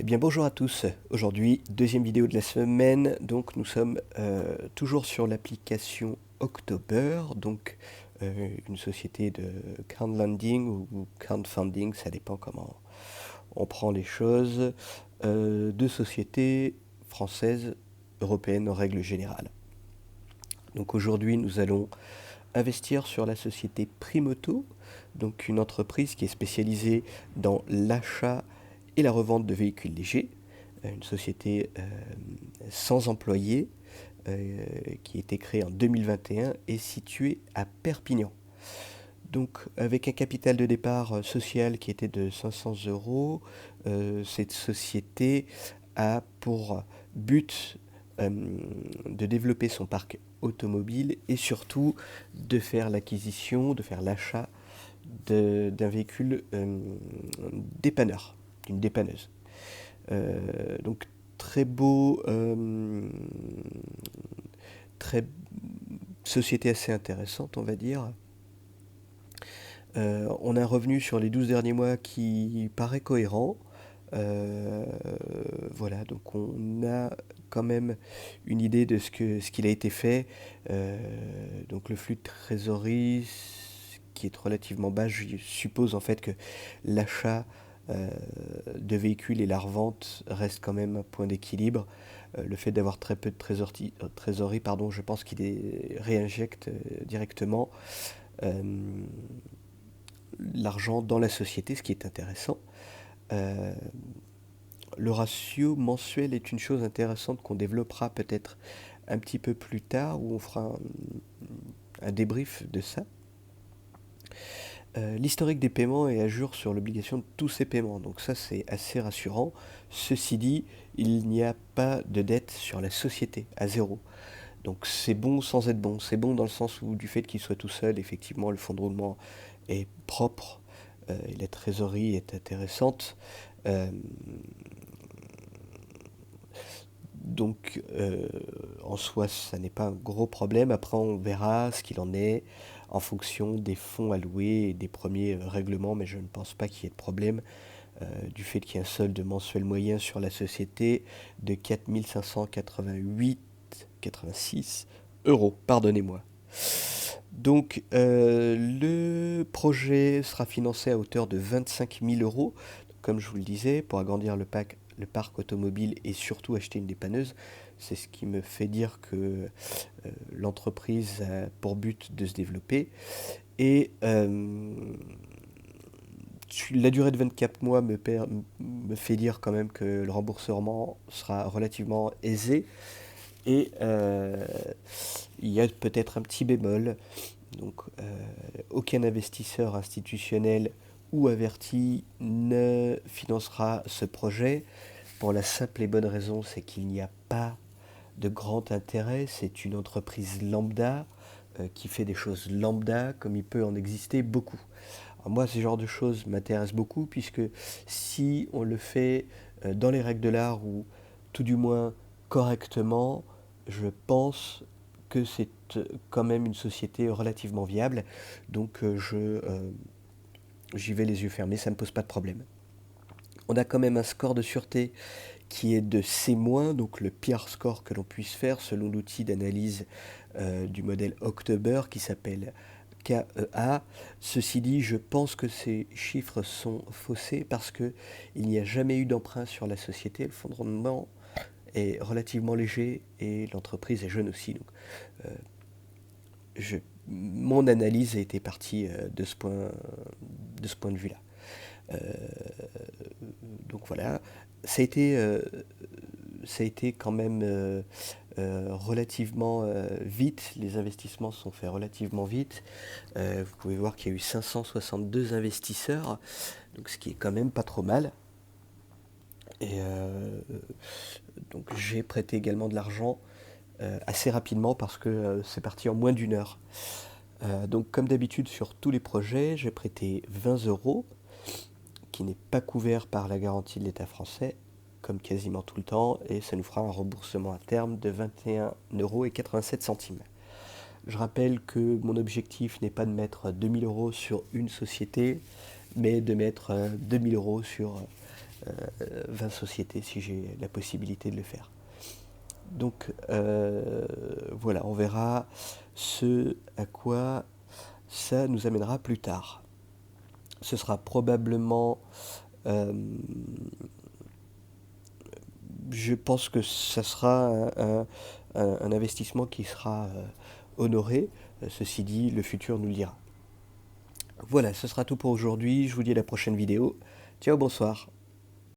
Eh bien bonjour à tous, aujourd'hui deuxième vidéo de la semaine, donc nous sommes toujours sur l'application October, donc une société de crowdlending ou crowdfunding, ça dépend comment on prend les choses, de sociétés françaises, européennes en règle générale. Donc aujourd'hui nous allons investir sur la société Primoto, donc une entreprise qui est spécialisée dans l'achat et la revente de véhicules légers, une société sans employés qui a été créée en 2021 et située à Perpignan. Donc avec un capital de départ social qui était de 500 euros, cette société a pour but de développer son parc automobile et surtout de faire l'acquisition, de faire l'achat d'un véhicule dépanneur, d'une dépanneuse. Donc très beau, très société assez intéressante, on va dire. On a un revenu sur les 12 derniers mois qui paraît cohérent. Euh, voilà, donc on a quand même une idée de ce qu'il a été fait. Donc le flux de trésorerie qui est relativement bas, je suppose en fait que l'achat de véhicules et la revente reste quand même un point d'équilibre. Le fait d'avoir très peu de trésorerie, pardon, je pense qu'il les réinjecte directement euh, l'argent dans la société, ce qui est intéressant. Euh, le ratio mensuel est une chose intéressante qu'on développera peut-être un petit peu plus tard, où on fera un débrief de ça. L'historique des paiements est à jour sur l'obligation de tous ces paiements, donc ça c'est assez rassurant. Ceci dit, il n'y a pas de dette sur la société, à zéro. Donc c'est bon sans être bon. C'est bon dans le sens où du fait qu'il soit tout seul, effectivement le fonds de roulement est propre et la trésorerie est intéressante. Euh, donc en soi ça n'est pas un gros problème. Après on verra ce qu'il en est en fonction des fonds alloués et des premiers règlements, mais je ne pense pas qu'il y ait de problème du fait qu'il y ait un solde mensuel moyen sur la société de 4 588,86 euros, pardonnez-moi. Donc le projet sera financé à hauteur de 25 000 euros, comme je vous le disais, pour agrandir le parc automobile et surtout acheter une dépanneuse. C'est ce qui me fait dire que l'entreprise a pour but de se développer. Et la durée de 24 mois me fait dire quand même que le remboursement sera relativement aisé. Et il y a peut-être un petit bémol. Donc, aucun investisseur institutionnel ou averti ne financera ce projet pour la simple et bonne raison, c'est qu'il n'y a pas de grand intérêt. C'est une entreprise lambda qui fait des choses lambda, comme il peut en exister beaucoup. Alors moi, ce genre de choses m'intéresse beaucoup, puisque si on le fait dans les règles de l'art, ou tout du moins correctement, je pense que c'est quand même une société relativement viable. Donc j'y vais les yeux fermés, ça ne me pose pas de problème. On a quand même un score de sûreté qui est de C-, donc le pire score que l'on puisse faire selon l'outil d'analyse du modèle October qui s'appelle KEA. Ceci dit, je pense que ces chiffres sont faussés parce qu'il n'y a jamais eu d'emprunt sur la société. Le fonds de rendement est relativement léger et l'entreprise est jeune aussi. Donc, euh, je, mon analyse a été partie de ce point de vue-là. Euh, donc voilà, ça a été, euh, ça a été quand même relativement vite. Les investissements se sont faits relativement vite. Vous pouvez voir qu'il y a eu 562 investisseurs, donc ce qui est quand même pas trop mal. Et donc j'ai prêté également de l'argent assez rapidement parce que c'est parti en moins d'une heure. Donc comme d'habitude sur tous les projets, j'ai prêté 20 euros, qui n'est pas couvert par la garantie de l'État français, comme quasiment tout le temps, et ça nous fera un remboursement à terme de 21,87 euros. Je rappelle que mon objectif n'est pas de mettre 2000 euros sur une société, mais de mettre 2000 euros sur 20 sociétés si j'ai la possibilité de le faire. Donc voilà, on verra ce à quoi ça nous amènera plus tard. Ce sera probablement, je pense que ça sera un investissement qui sera honoré. Ceci dit, le futur nous le dira. Voilà, ce sera tout pour aujourd'hui. Je vous dis à la prochaine vidéo. Ciao, bonsoir.